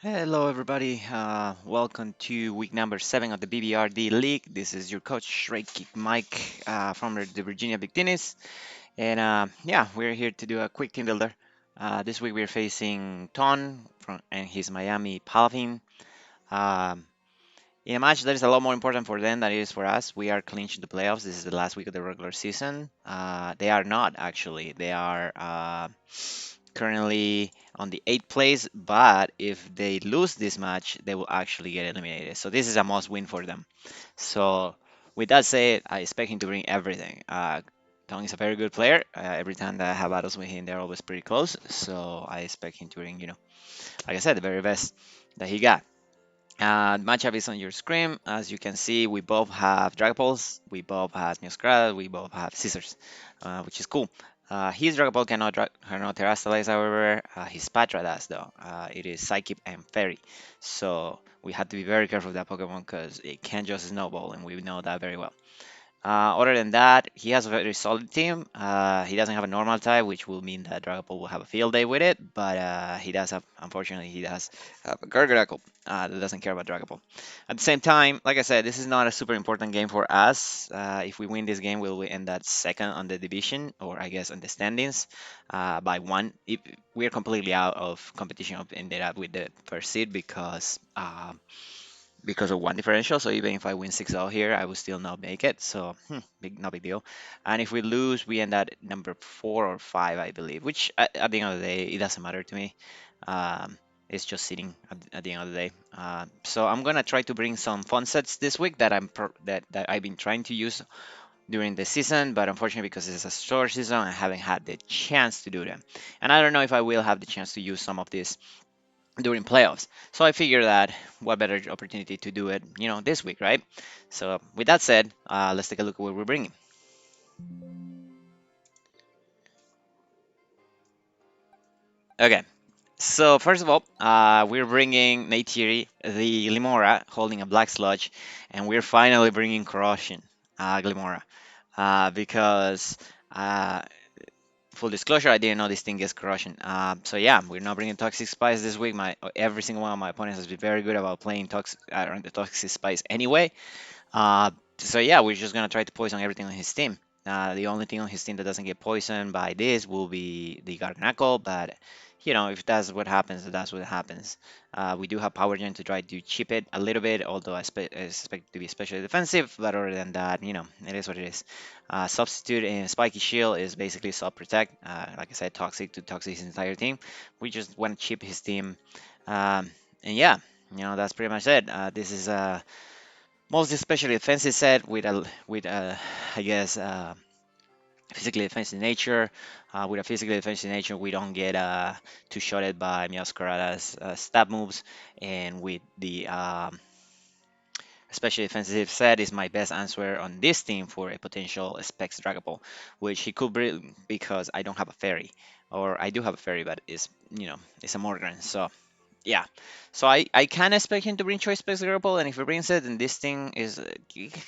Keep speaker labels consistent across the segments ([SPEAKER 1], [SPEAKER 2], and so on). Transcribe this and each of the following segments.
[SPEAKER 1] Hello, everybody. Welcome to week number 7 of the BBR D-League. This is your coach, Straight Kick Mike from the Virginia Victinis. And yeah, we're here to do a quick team builder. This week we're facing Ton and his Miami Palafin. Um, in a match that is a lot more important for them than it is for us. We are clinching the playoffs. This is the last week of the regular season. They are not, actually. They are currently on the 8th place, but if they lose this match, they will actually get eliminated. So this is a must win for them. So with that said, I expect him to bring everything. Tong is a very good player. Every time that I have battles with him, they're always pretty close. So I expect him to bring, like I said, the very best that he got. Matchup is on your screen. As you can see, we both have Dragapults, we both have Neoscrata, we both have Scissors, which is cool. His Dragapult cannot Terrastalize, however, his Patra does though. It is Psychic and Fairy. So we have to be very careful with that Pokemon because it can just snowball, and we know that very well. Other than that, he has a very solid team. He doesn't have a normal type, which will mean that Dragapult will have a field day with it. But he does have, unfortunately, he does have a Gargadakle that doesn't care about Dragapult. At the same time, like I said, this is not a super important game for us. If we win this game, we'll end at second on the division, or I guess on the standings, by one. If we're completely out of competition, ended up with the first seed because of one differential. So even if I win 6-0 here, I will still not make it. So no big deal. And if we lose, we end at number 4 or 5, I believe. Which at the end of the day, it doesn't matter to me. It's just sitting at the end of the day. So I'm gonna try to bring some fun sets this week that that I've been trying to use during the season, but unfortunately because it's a short season, I haven't had the chance to do them. And I don't know if I will have the chance to use some of these during playoffs. So I figure that what better opportunity to do it, this week, right? So with that said, let's take a look at what we're bringing. Okay. So first of all, we're bringing Neytiri, the Glimora, holding a Black Sludge, and we're finally bringing Corrosion, Glimora, because full disclosure, I didn't know this thing gets corrosion. So yeah, we're not bringing toxic spice this week. My every single one of my opponents has been very good about playing toxic around the toxic spice anyway. So yeah, we're just gonna try to poison everything on his team. The only thing on his team that doesn't get poisoned by this will be the Garnacle, but if that's what happens, that's what happens. We do have Power Gen to try to chip it a little bit, although I expect it to be especially defensive. But other than that, it is what it is. Substitute in Spiky Shield is basically Self Protect. Like I said, toxic to toxic his entire team. We just want to chip his team, and yeah, that's pretty much it. This is most especially defensive set with I guess physically defensive nature. With a physically defensive nature, we don't get two-shotted by Miascarada's stab moves, and with the especially defensive set is my best answer on this team for a potential Specs Dragapult, which he could bring because I don't have a fairy, or I do have a fairy, but it's a Morgan, so yeah, so I can expect him to bring Choice Specs Grapple, and if he brings it, then this thing is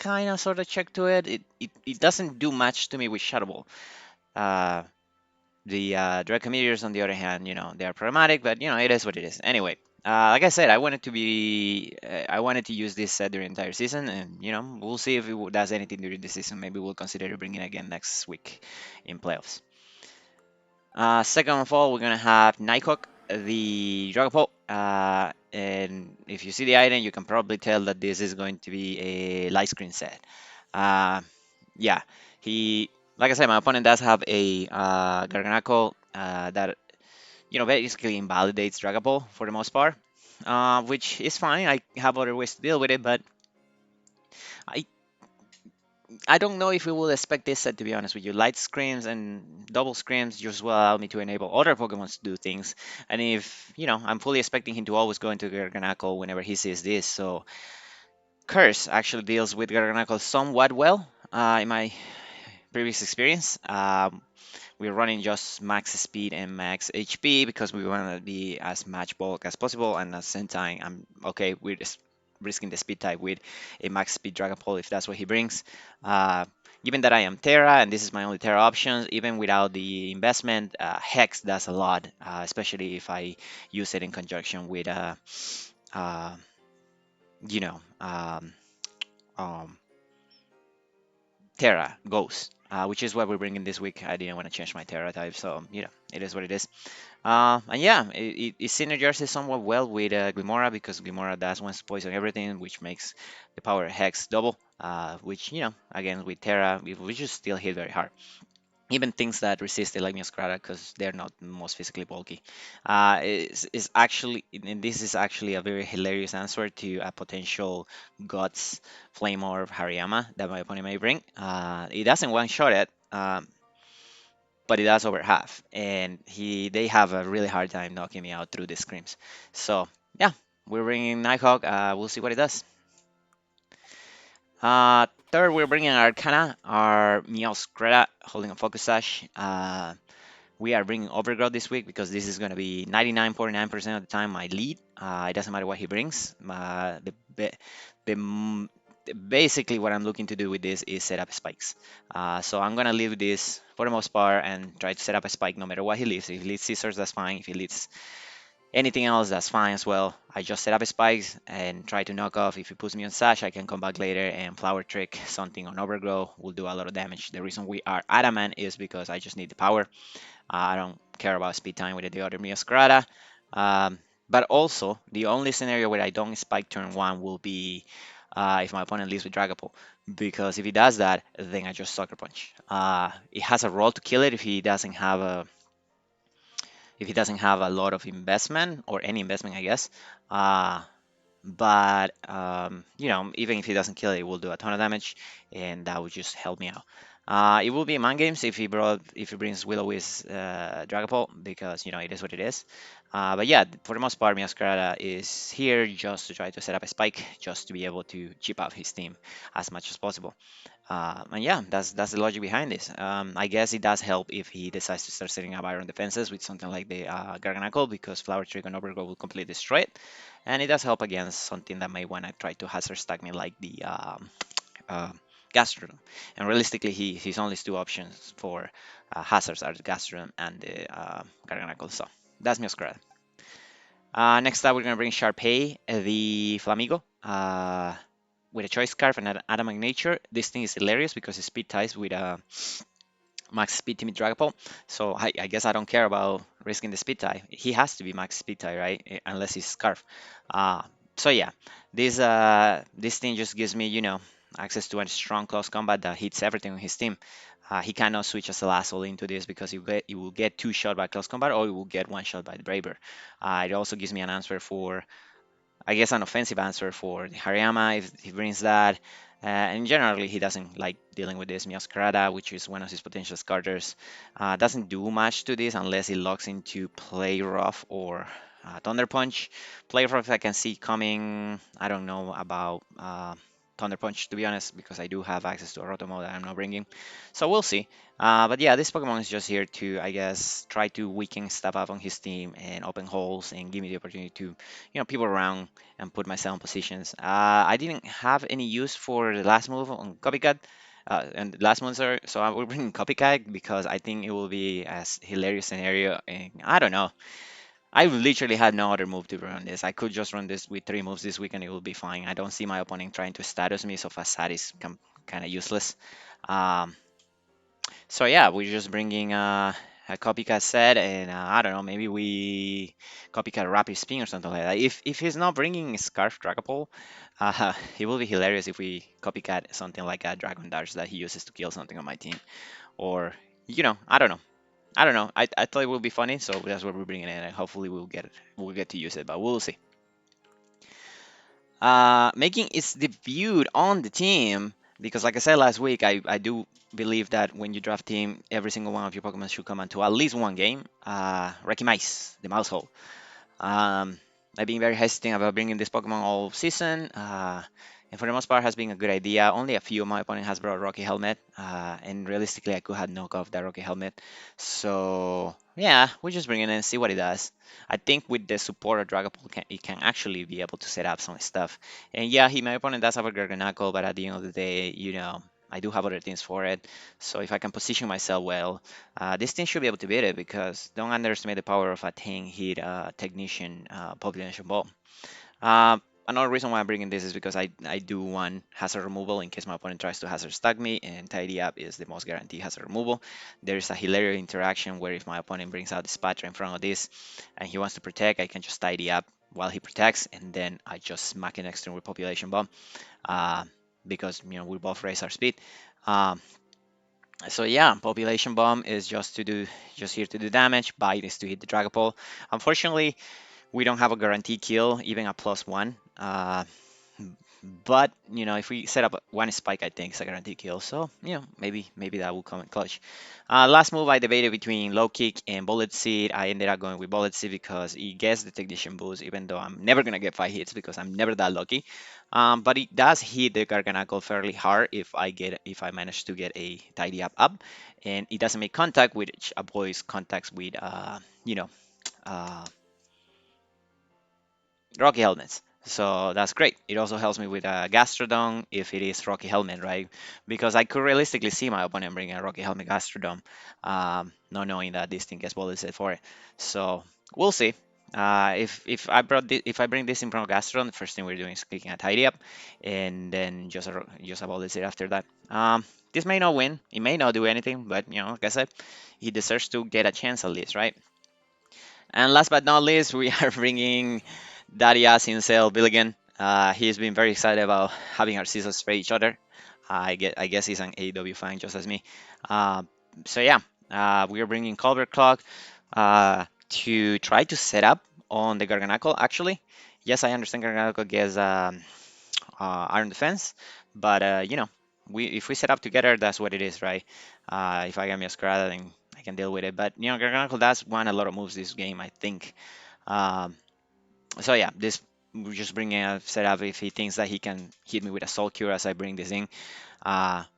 [SPEAKER 1] kind of sort of check to it. It doesn't do much to me with Shadow Ball. Uh, the Draco Meteors, on the other hand, they are problematic, but it is what it is. Anyway, like I said, I wanted to use this set during the entire season, and we'll see if it does anything during the season. Maybe we'll consider bringing it again next week in playoffs. Second of all, we're gonna have Nighthawk, the Dragapult. And if you see the item, you can probably tell that this is going to be a light screen set. Uh, yeah, he, like I said, my opponent does have a Garganacle that basically invalidates Dragapult for the most part, which is fine. I have other ways to deal with it, but I I don't know if we will expect this set, to be honest with you. Light screams and double screams just will allow me to enable other Pokemon to do things. And if, I'm fully expecting him to always go into Garganacl whenever he sees this. So Curse actually deals with Garganacl somewhat well, in my previous experience. We're running just max speed and max HP because we want to be as match bulk as possible, and at the same time, I'm okay with risking the speed type with a max speed Dragon Ball if that's what he brings. Uh, given that I am Terra and this is my only Terra options, even without the investment, Hex does a lot, especially if I use it in conjunction with, uh, you know, um, Terra Ghost, which is what we're bringing this week. I didn't want to change my Terra type, so it is what it is. And yeah, it synergizes somewhat well with Glimora because Glimora does wants to poison everything, which makes the power hex double. Which again with Terra, we just still hit very hard. Even things that resist like Mioskrata because they're not most physically bulky. Is actually, and this is actually a very hilarious answer to a potential Guts Flame Orb Hariyama that my opponent may bring. It doesn't one shot it, but it does over half, and they have a really hard time knocking me out through the screams. So yeah, we're bringing Nighthawk. We'll see what it does. Third, we're bringing Arcana, our Mioskrata holding a Focus Sash. We are bringing Overgrowth this week because this is going to be 99.9% of the time my lead. It doesn't matter what he brings. The basically what I'm looking to do with this is set up spikes. So I'm going to leave this for the most part and try to set up a spike no matter what he leaves. If he leaves scissors, that's fine. If he leaves anything else, that's fine as well. I just set up spikes and try to knock off. If he puts me on Sash, I can come back later and Flower Trick something on Overgrow will do a lot of damage. The reason we are Adamant is because I just need the power. I don't care about speed time with the other Mioskrata. But also, the only scenario where I don't spike turn one will be if my opponent leaves with Dragapult. Because if he does that, then I just Sucker Punch. It has a role to kill it if he doesn't have a lot of investment or any investment, I guess. Uh, but even if he doesn't kill it, it will do a ton of damage, and that would just help me out. It will be man games if he brings Will-O-Wisp Dragapult because it is what it is. But yeah, for the most part, Miaskrata is here just to try to set up a spike, just to be able to chip out his team as much as possible. And yeah, that's the logic behind this. I guess it does help if he decides to start setting up iron defenses with something like the Garganacle because Flower Trick and Overgrowth will completely destroy it. And it does help against something that may want to try to hazard stack me like the uh, Gastrodon. And realistically, his only two options for hazards are the Gastrodon and the Garganacle. So that's Mioskrata. Next up, we're going to bring Sharpay, the Flamigo. With a choice scarf and Adamant nature. This thing is hilarious because it speed ties with a max speed timid Dragapult. So I guess I don't care about risking the speed tie. He has to be max speed tie, right? Unless he's scarf. Uh, so yeah, this thing just gives me, access to a strong close combat that hits everything on his team. He cannot switch as a last all into this because he will get two shot by close combat or he will get one shot by the Braver. It also gives me an answer for I guess an offensive answer for the Hariyama if he brings that. And generally, he doesn't like dealing with this Mioskrata, which is one of his potential starters. Doesn't do much to this unless he locks into Play Rough or Thunder Punch. Play Rough I can see coming. I don't know about Thunder Punch to be honest, because I do have access to a Rotom that I'm not bringing. So we'll see. But yeah, this Pokemon is just here to, I guess, try to weaken stuff up on his team and open holes and give me the opportunity to, people around and put myself in positions. I didn't have any use for the last move on Copycat. And the last monster, so I will bring Copycat because I think it will be as hilarious scenario. And I don't know, I literally had no other move to run this. I could just run this with three moves this week and it will be fine. I don't see my opponent trying to status me, so Facade is kind of useless. Um, so yeah, we're just bringing a copycat set, and I don't know, maybe we copycat Rapid Spin or something like that. If he's not bringing Scarf Dragapult, it will be hilarious if we copycat something like a Dragon Dash that he uses to kill something on my team, or I don't know. I don't know. I thought it would be funny, so that's what we're bringing in, and hopefully we'll get to use it, but we'll see. Making its debut on the team because, like I said last week, I do believe that when you draft team, every single one of your Pokemon should come into at least one game. Wrecky Mice, the mouse hole. Um, I've been very hesitant about bringing this Pokemon all season, and for the most part, has been a good idea. Only a few of my opponent has brought Rocky Helmet, and realistically, I could have knocked off that Rocky Helmet. So yeah, we just bring it in and see what it does. I think with the support of Dragapult, it can actually be able to set up some stuff. And yeah, my opponent does have a Garganacle, but at the end of the day, I do have other things for it. So if I can position myself well, this team should be able to beat it because don't underestimate the power of a 10 hit technician population bomb. Uh, Another reason why I'm bringing this is because I do want hazard removal in case my opponent tries to hazard stack me, and tidy up is the most guaranteed hazard removal. There is a hilarious interaction where if my opponent brings out the Spatra in front of this and he wants to protect, I can just tidy up while he protects, and then I just smack it next to him with population bomb uh, because we both raise our speed. Um, so yeah, population bomb is just here to do damage. Bite is to hit the Dragapult. Unfortunately, we don't have a guaranteed kill, even a +1. But if we set up one spike, I think it's a guaranteed kill. So maybe that will come in clutch. Last move, I debated between low kick and bullet seed. I ended up going with bullet seed because it gets the technician boost, even though I'm never gonna get 5 hits because I'm never that lucky. But it does hit the Garganacle fairly hard if I manage to get a tidy up, and it doesn't make contact, which avoids contacts with you know. Uh, Rocky helmets. So that's great. It also helps me with a Gastrodon if it is Rocky Helmet, right? Because I could realistically see my opponent bring a Rocky Helmet Gastrodon, not knowing that this thing gets bullet set for it. So we'll see. If I bring this in front of Gastrodon, the first thing we're doing is clicking a tidy up, and then just a bullet set after that. This may not win. It may not do anything, but like I said, he deserves to get a chance at least, right? And last but not least, we are bringing Darius himself, Billigan. He's been very excited about having our scissors spray each other. I guess he's an AEW fan just as me. Uh, so yeah, we are bringing Culver Clock to try to set up on the Garganacle. Actually, yes, I understand Garganacle gets Iron Defense, but we if we set up together, that's what it is, right? If I get me a Scrata, then I can deal with it. But Garganacle does want a lot of moves this game, I think. Um, so yeah, this we're just bringing a setup if he thinks that he can hit me with a Soul Cure as I bring this in.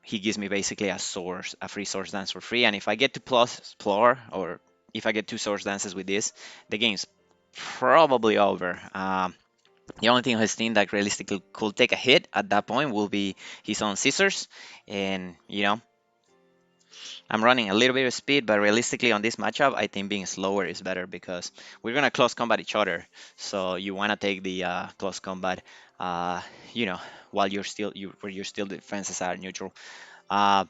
[SPEAKER 1] He gives me basically a free Source Dance for free, and if I get to plus Explore, or if I get 2 Source Dances with this, the game's probably over. The only thing his team that realistically could take a hit at that point will be his own scissors, and I'm running a little bit of speed, but realistically on this matchup, I think being slower is better because we're gonna close combat each other. So you wanna take the close combat, uh, you know, while you're still defenses are neutral. Uh,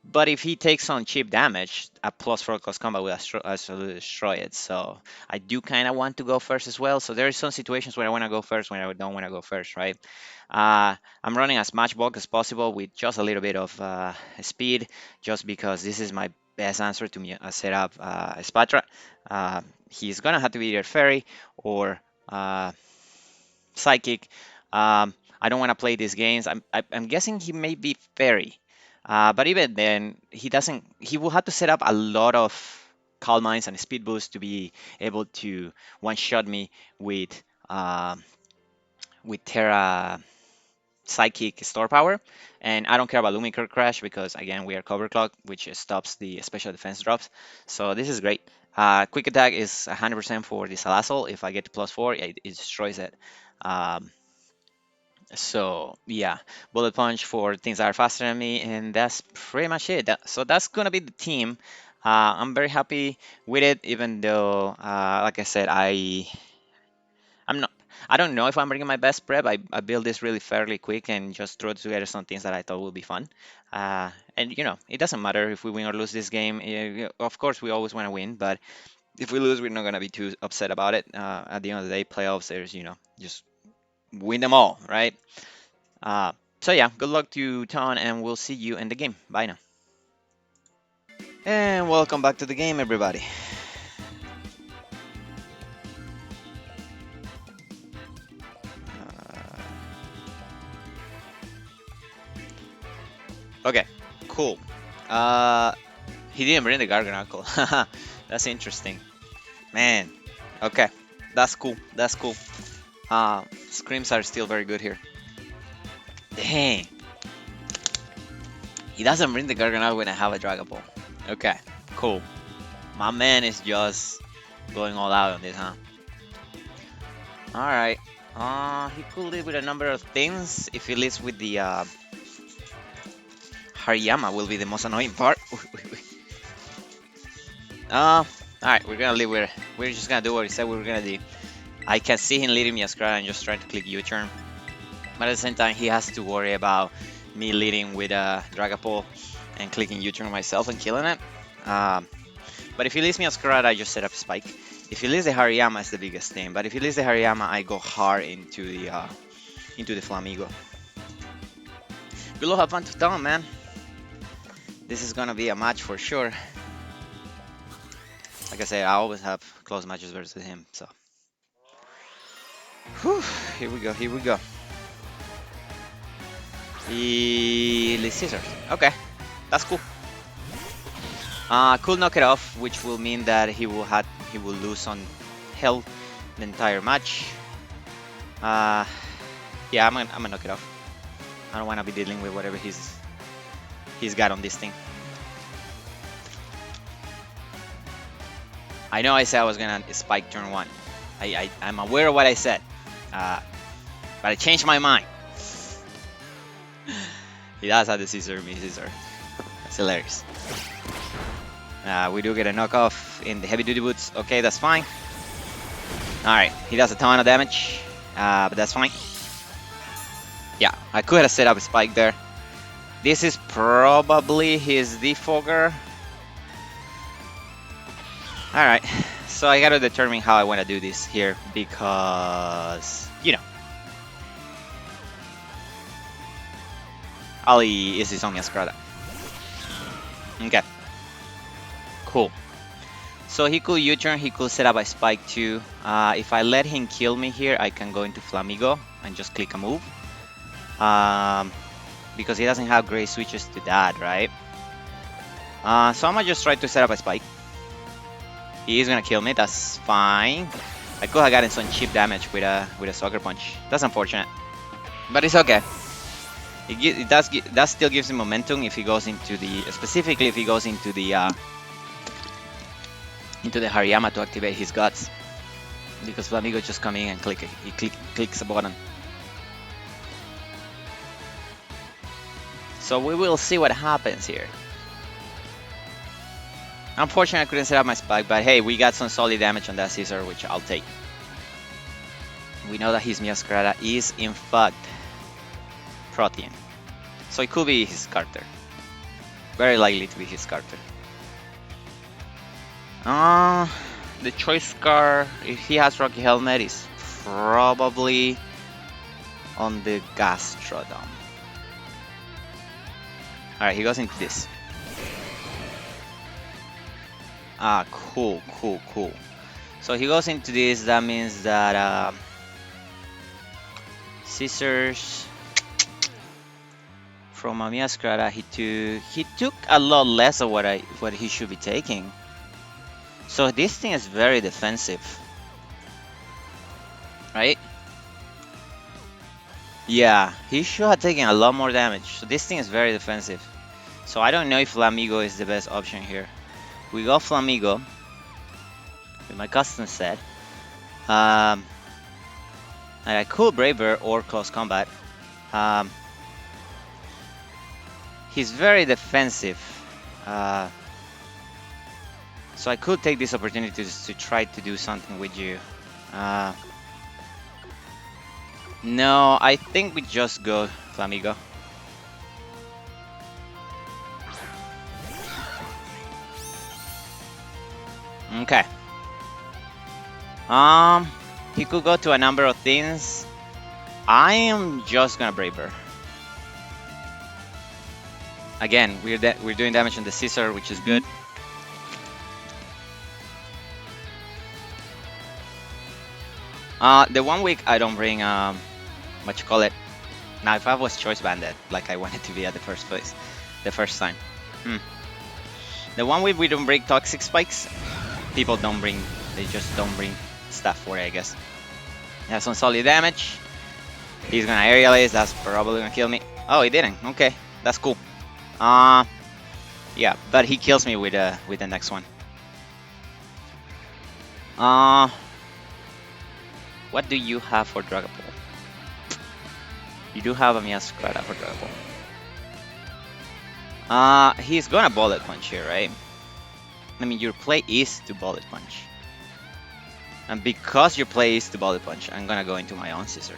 [SPEAKER 1] but if he takes on cheap damage, a +4 close combat will absolutely destroy it. So I do kind of want to go first as well. So there are some situations where I want to go first, when I don't want to go first, right? I'm running as much bulk as possible with just a little bit of speed, just because this is my best answer to me set up Spatra. He's gonna have to be either Fairy or uh, Psychic. I don't want to play these games. I'm guessing he may be Fairy. But even then, he doesn't. He will have to set up a lot of Calm Minds and Speed Boost to be able to one-shot me uh, with Terra Psychic Store Power. And I don't care about Lumicure Crash because again we are Cover Clock, which stops the special defense drops. So this is great. Quick attack is 100% for the Salazzle. If I get to +4, it destroys it. Um, so yeah, bullet punch for things that are faster than me, and that's pretty much it. So that's gonna be the team. I'm very happy with it, even though, like I said, I'm not. I don't know if I'm bringing my best prep. I built this really fairly quick and just threw together some things that I thought would be fun. And it doesn't matter if we win or lose this game. Of course, we always want to win, but if we lose, we're not gonna be too upset about it. At the end of the day, playoffs, there's just win them all, right? Uh, so yeah, good luck to Ton, and we'll see you in the game. Bye now. And welcome back to the game, everybody. Uh, okay, cool. Uh, he didn't bring the Garganacle. That's interesting, man. Okay, that's cool. That's cool. Screams are still very good here. Dang, he doesn't bring the Garganacle when I have a Dragon Ball. Okay, cool. My man is just going all out on this, huh? All right. He could live with a number of things if he lives with the Hariyama will be the most annoying part. Alright, we're gonna leave with we're just gonna do what he said we were gonna do. I can see him leading me a scrap and just trying to click U-turn. But at the same time, he has to worry about me leading with a Dragapult and clicking U-turn myself and killing it. But if he leaves me a Scrad, I just set up Spike. If he leaves the Hariyama, it's the biggest thing. But if he leaves the Hariyama, I go hard into the Flamigo. Good luck, have fun to Tom, man. This is gonna be a match for sure. Like I said, I always have close matches versus him. So, whew, here we go. Here we go. He leaves Scissors. Okay, that's cool. Could knock it off, which will mean that he will lose on health the entire match. Yeah, I'm gonna knock it off. I don't want to be dealing with whatever he's got on this thing. I know I said I was gonna spike turn 1. I'm aware of what I said, but I changed my mind. He does have the Scissor, me Scissor. That's hilarious. We do get a knockoff in the heavy duty boots. Okay, that's fine. Alright, he does a ton of damage, but that's fine. Yeah, I could have set up a spike there. This is probably his defogger. Alright, so I gotta determine how I want to do this here because, you know, Ali is his own Masquerada. Okay. Cool. So he could U-turn, he could set up a spike too. If I let him kill me here, I can go into Flamigo and just click a move. Because he doesn't have great switches to that, right? So I'm gonna just try to set up a spike. He is gonna kill me, that's fine. I could have gotten some cheap damage with a Sucker Punch. That's unfortunate, but it's okay. That still gives him momentum if he goes into specifically if he goes into the Hariyama to activate his guts, because Flamigo just come in and clicks a button. So we will see what happens here. Unfortunately, I couldn't set up my spike, but hey, we got some solid damage on that Scissor, which I'll take. We know that his Masquerada is in fact Protean, so it could be his Carter. Very likely to be his Carter. The choice car, if he has Rocky Helmet, is probably on the Gastrodon. Alright, he goes into this. Cool. So he goes into this, that means that Scissors from a Masquerada, he took a lot less of what he should be taking. So this thing is very defensive, right? Yeah, he should have taken a lot more damage. So this thing is very defensive. So I don't know if Flamigo is the best option here. We go Flamigo with my custom set. And I could Brave Bird or Close Combat. He's very defensive. So I could take this opportunity to try to do something with you. No, I think we just go Flamigo. Okay. He could go to a number of things. I am just gonna Brave Bird. Again, we're doing damage on the Scissor, which is good. The 1 week I don't bring what you call it. Now if I was choice banded like I wanted to be at the first place, the first time. The 1 week we don't bring toxic spikes. People don't bring, they just don't bring stuff for it, I guess. He has some solid damage. He's gonna Aerial Ace, that's probably gonna kill me. Oh, he didn't. Okay, that's cool. Yeah, but he kills me with the next one. What do you have for Dragapult? You do have a Masquerada for Dragapult. He's gonna bullet punch here, right? I mean, your play is to bullet punch. And because your play is to bullet punch, I'm gonna go into my own scissor.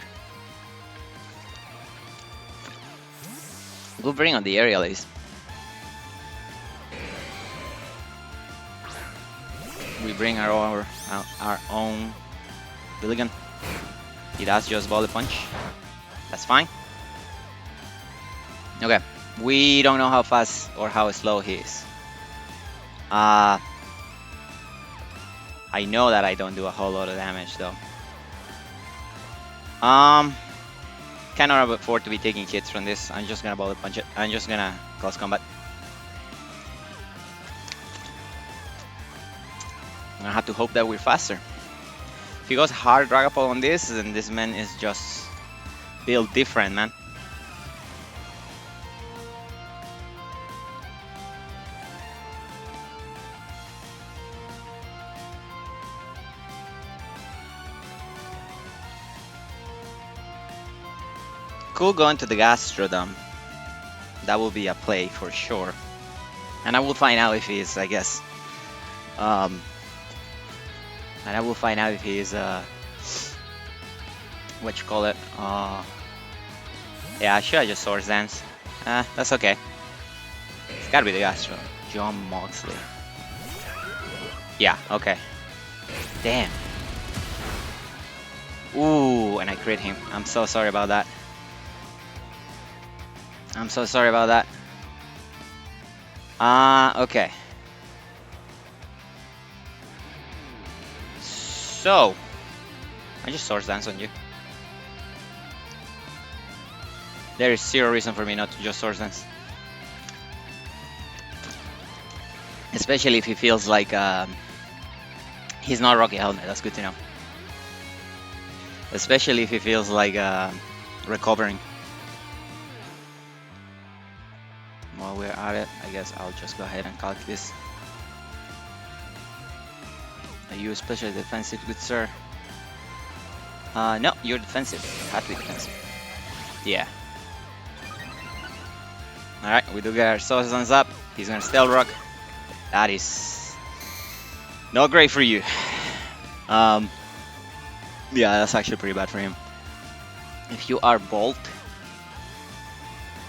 [SPEAKER 1] We'll bring on the aerial ace. We bring our own Billigan. He does just bullet punch. That's fine. Okay. We don't know how fast or how slow he is. I know that I don't do a whole lot of damage though. Cannot afford to be taking hits from this. I'm just gonna bullet punch it. I'm just gonna close combat. I'm gonna have to hope that we're faster. If he goes hard Dragapult on this, then this man is just built different, man. Could go into the Gastrodon. That will be a play for sure. And I will find out if he is, I guess. And I will find out if he is, what you call it? Yeah, should I just Swords Dance? That's okay. It's gotta be the Gastrodon. John Moxley. Yeah, okay. Damn. Ooh, and I crit him. I'm so sorry about that. I'm so sorry about that. Okay. So, I just Swords Dance on you. There is zero reason for me not to just Swords Dance. Especially if he feels like he's not Rocky Helmet, that's good to know. Especially if he feels like recovering. While we're at it, I guess I'll just go ahead and calc this. Are you especially defensive, good sir? No, you're defensive. You have to be defensive. Yeah. Alright, we do get our Swords up. He's gonna Stealth Rock. That is not great for you. Yeah, that's actually pretty bad for him. If you are Bolt,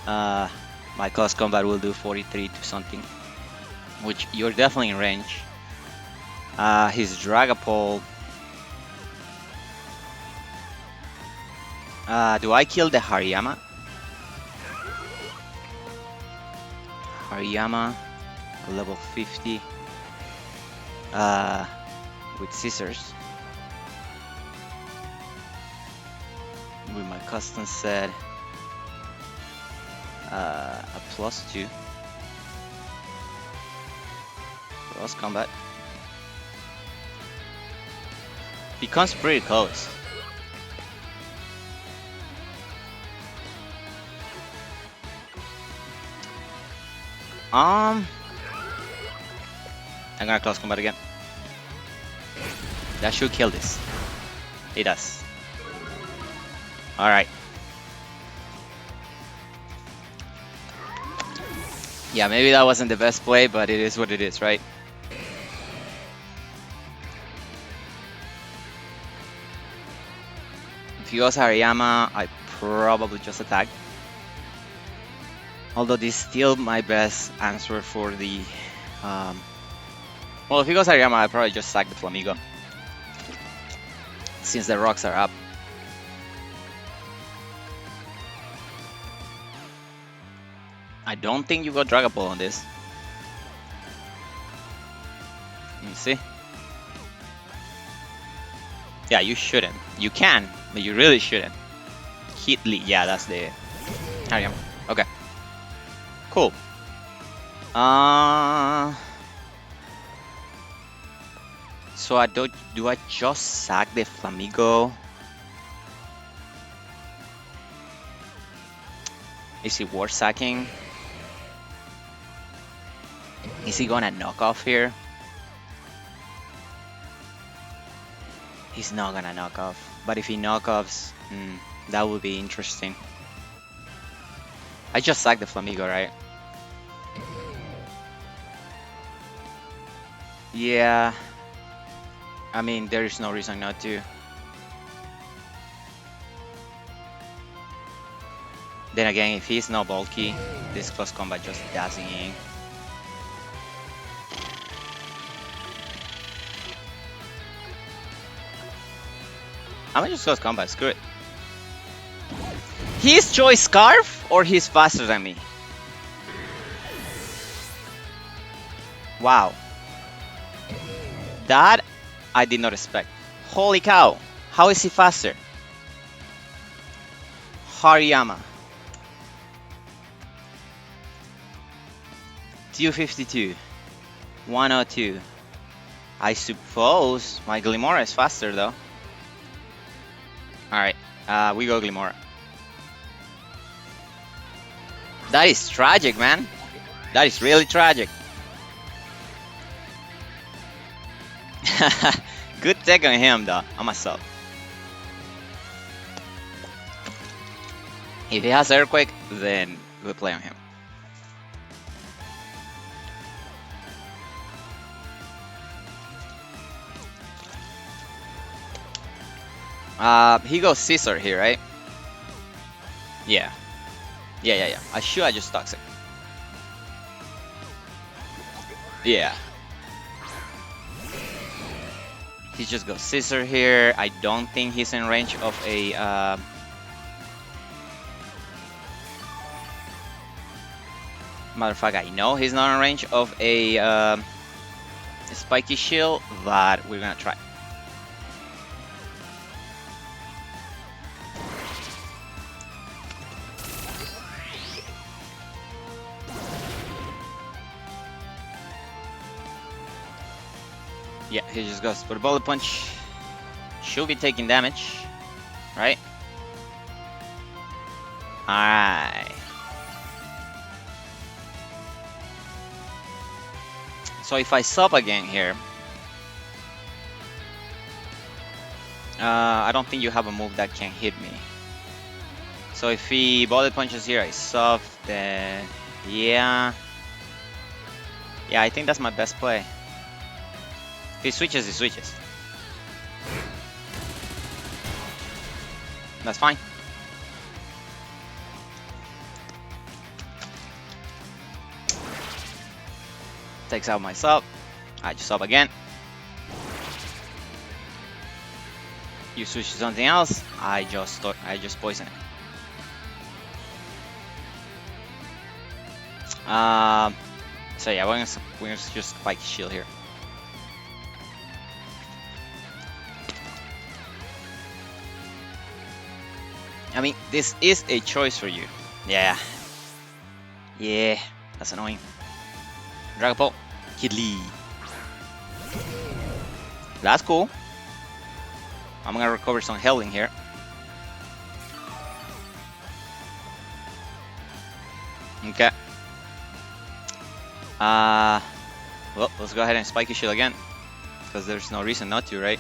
[SPEAKER 1] my close combat will do 43 to something, which you're definitely in range. His Dragapult. Do I kill the Hariyama? Hariyama, level 50, with scissors. With my custom set, a +2. Cross combat. Becomes pretty close. I'm gonna close combat again. That should kill this. It does. Alright. Yeah, maybe that wasn't the best play, but it is what it is, right? If he goes Hariyama, I probably just attack. Although this is still my best answer for the... well, if he goes Hariyama, I'll probably just sack the Flamigo, since the rocks are up. I don't think you got Dragapult on this. Let me see. Yeah, you shouldn't. You can, but you really shouldn't. Hitly, yeah, that's the Hariyama. Okay. Cool. So do I just sack the Flamigo? Is it worth sacking? Is he gonna knock off here? He's not gonna knock off. But if he knock offs, that would be interesting. I just sacked the Flamigo, right? Yeah, I mean, there is no reason not to. Then again, if he's not bulky, this close combat just doesn't in. I'm gonna just close combat, screw it. His choice Scarf or he's faster than me? Wow. That I did not expect. Holy cow. How is he faster? Hariyama. 252. 102. I suppose my Glimora is faster though. Alright, we go Glimora. That is tragic, man. That is really tragic. Good tech on him though, on myself. If he has Earthquake, then good play on him. He goes Scissor here, right? Yeah. Yeah. I should I just Toxic. Yeah. He just goes Scissor here. I don't think he's in range of a matter of fact, I know he's not in range of a Spiky Shield, but we're gonna try. Yeah, he just goes for the Bullet Punch. Should be taking damage, right? Alright. So if I sub again here, I don't think you have a move that can hit me. So if he Bullet Punches here, I sub, then yeah. Yeah, I think that's my best play. If he switches, he switches. That's fine. Takes out my sub. I just sub again. You switch to something else. I just poison it. So yeah, we're gonna just Spike Shield here. I mean, this is a choice for you. Yeah. Yeah, that's annoying. Dragon Ball. Kidley. That's cool. I'm gonna recover some health in here. Okay. Well, let's go ahead and Spiky Shield again. Because there's no reason not to, right?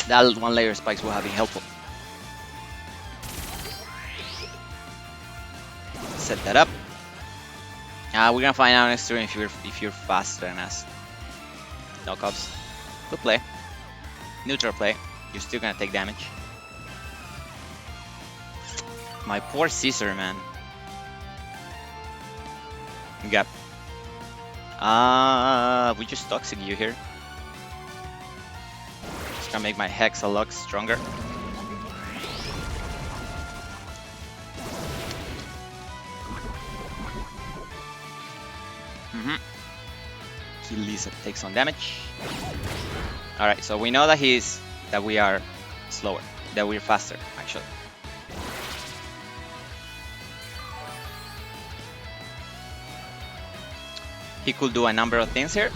[SPEAKER 1] That one layer spikes will have been helpful. Set that up. We're gonna find out next turn if you're faster than us. Knockups. Good play. Neutral play. You're still gonna take damage. My poor Caesar, man. Okay. We just Toxic you here. It's gonna make my Hex a lot stronger. Lisa takes some damage. Alright, so we know that we are slower, that we're faster, actually. He could do a number of things here.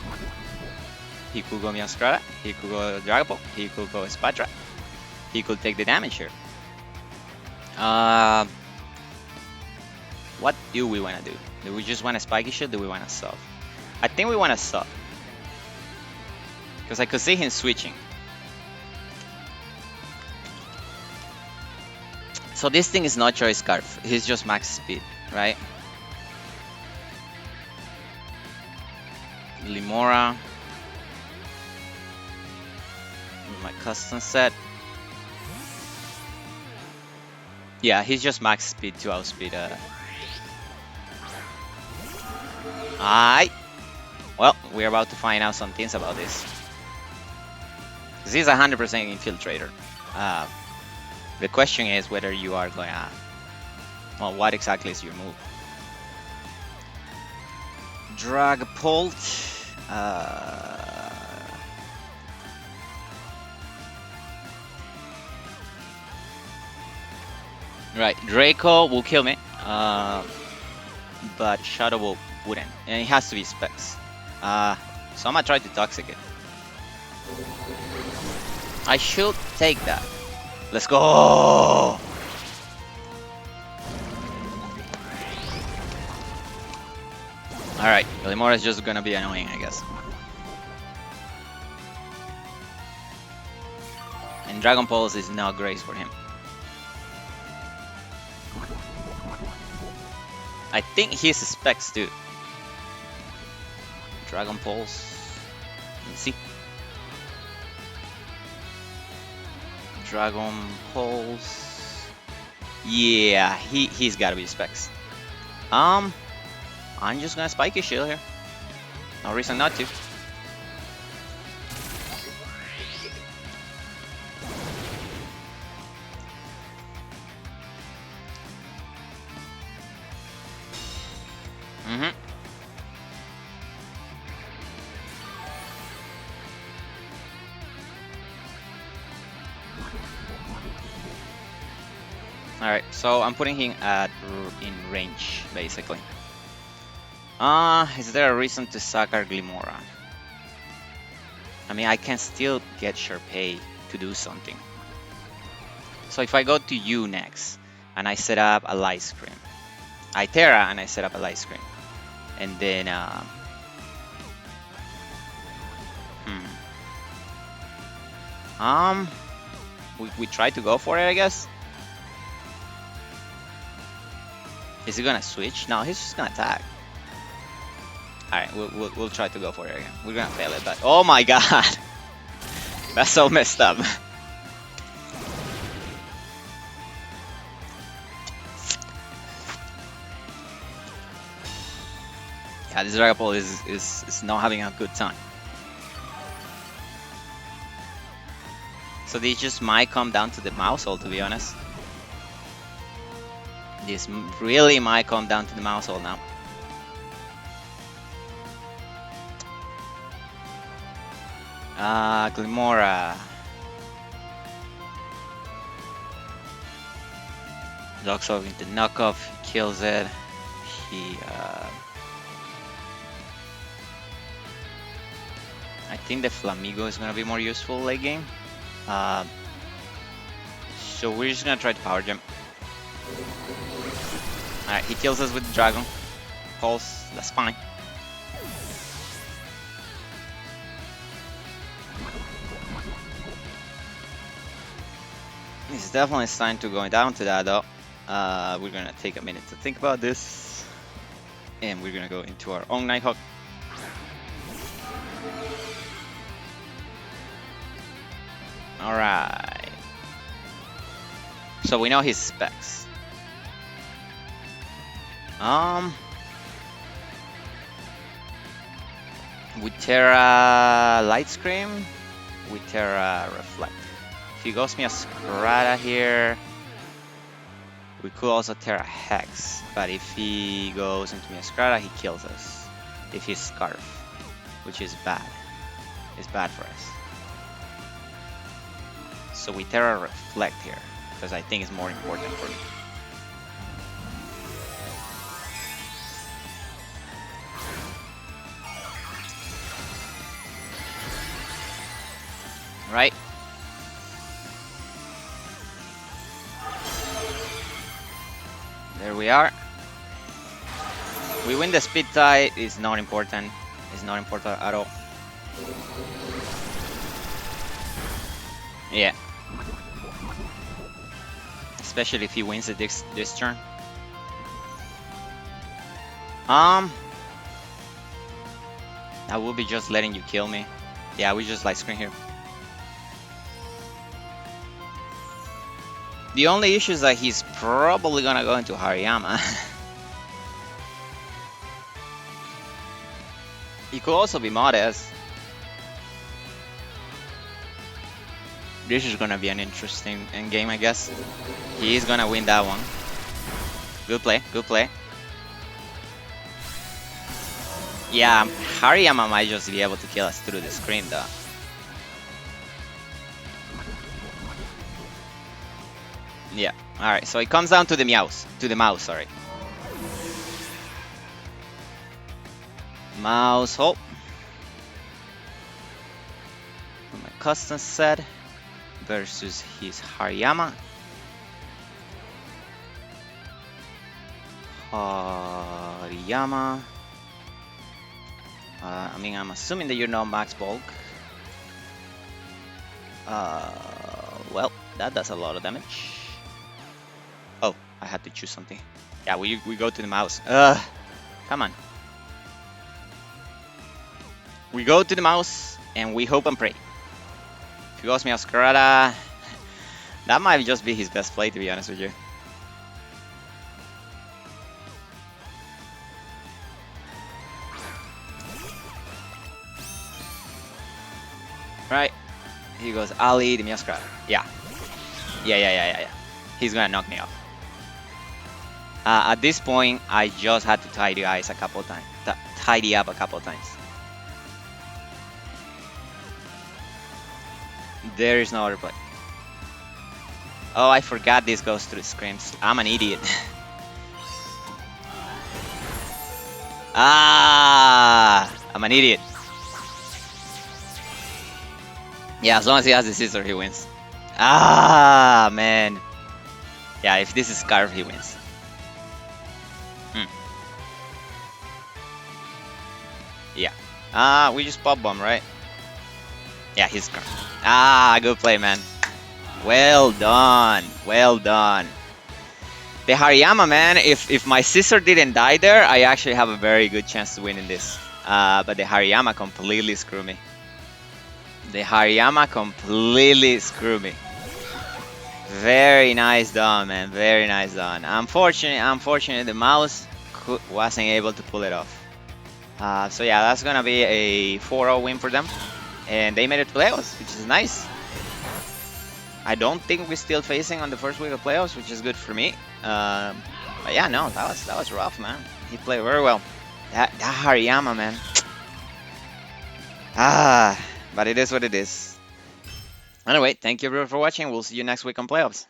[SPEAKER 1] He could go Miaskrata, he could go Dragon Ball, he could go Spatra. He could take the damage here. What do we want to do? Do we just want a Spiky Shield? Do we want to sub? I think we want to sub. Because I could see him switching. So this thing is not Choice Scarf. He's just max speed, right? Limora. My custom set. Yeah, he's just max speed to outspeed. Well, we're about to find out some things about this. This is 100% infiltrator. Uh, the question is whether you are gonna. Well, what exactly is your move? Dragapult. Right, Draco will kill me, but Shadow Wolf wouldn't, and it has to be specs. So I'm gonna try to Toxic it. I should take that. Let's go! Alright, Limora is just gonna be annoying, I guess. And Dragon Pulse is not great for him. I think he suspects too. Dragon Pulse. Let's see. Dragon Pulse. Yeah, he's gotta be specs. I'm just gonna spike his shield here. No reason not to. Alright, so I'm putting him in range, basically. Is there a reason to sack our Glimora? I mean, I can still get Sharpay to do something. So if I go to you next, and I set up a Light Screen. I Terra, and I set up a Light Screen. And then, we try to go for it, I guess. Is he gonna switch? No, he's just gonna attack. Alright, we'll try to go for it again. We're gonna fail it, but oh my god! That's so messed up. Yeah, this Dragapult is not having a good time. So this just might come down to the mouse hole, to be honest. This really might come down to the mouse hole now. Glimora. Locks off into knockoff, kills it. I think the Flamigo is gonna be more useful late game. So we're just gonna try to power gem. Alright, he kills us with the Dragon Pulse, that's fine. It's definitely time to go down to that though. We're gonna take a minute to think about this. And we're gonna go into our own Nighthawk. Alright. So we know his specs. We Terra Light Scream, we Terra Reflect. If he goes me a Scrata here, we could also Terra Hex, but if he goes into me a Scrata, he kills us. If he's Scarf, which is bad. It's bad for us. So we Terra Reflect here, because I think it's more important for me. Right? There we are. We win the speed tie, it's not important. It's not important at all. Yeah. Especially if he wins it this turn. I will be just letting you kill me. Yeah, we just light screen here. The only issue is that he's probably gonna go into Hariyama. He could also be modest. This is gonna be an interesting endgame, I guess. He is gonna win that one. Good play, good play. Yeah, Hariyama might just be able to kill us through the screen though. Yeah, alright, so it comes down to the mouse. Sorry. Mouse hold. My custom set versus his Hariyama. Hariyama. I mean, I'm assuming that you're not max bulk. Well, that does a lot of damage. Oh, I had to choose something. Yeah, we go to the mouse. Come on. We go to the mouse and we hope and pray. If he goes me Oscarada, that might just be his best play, to be honest with you. Right. He goes Ali the Mioscara. Yeah. Yeah. He's gonna knock me off. At this point, I just had to tidy up a couple times. There is no other play. Oh, I forgot this goes through screams. I'm an idiot. I'm an idiot. Yeah, as long as he has the scissor, he wins. Man. Yeah, if this is Scarf, he wins. Yeah. We just pop bomb, right? Yeah, he's Scarf. Good play, man. Well done. Well done. The Hariyama, man, if my scissor didn't die there, I actually have a very good chance to win in this. But the Hariyama completely screwed me. Very nice done, man. Very nice done. Unfortunately, the mouse wasn't able to pull it off. So yeah, that's gonna be a 4-0 win for them, and they made it to playoffs, which is nice. I don't think we're still facing on the first week of playoffs, which is good for me. But yeah, no, that was rough, man. He played very well. That Hariyama, man. But it is what it is. Anyway, thank you everyone for watching. We'll see you next week on playoffs.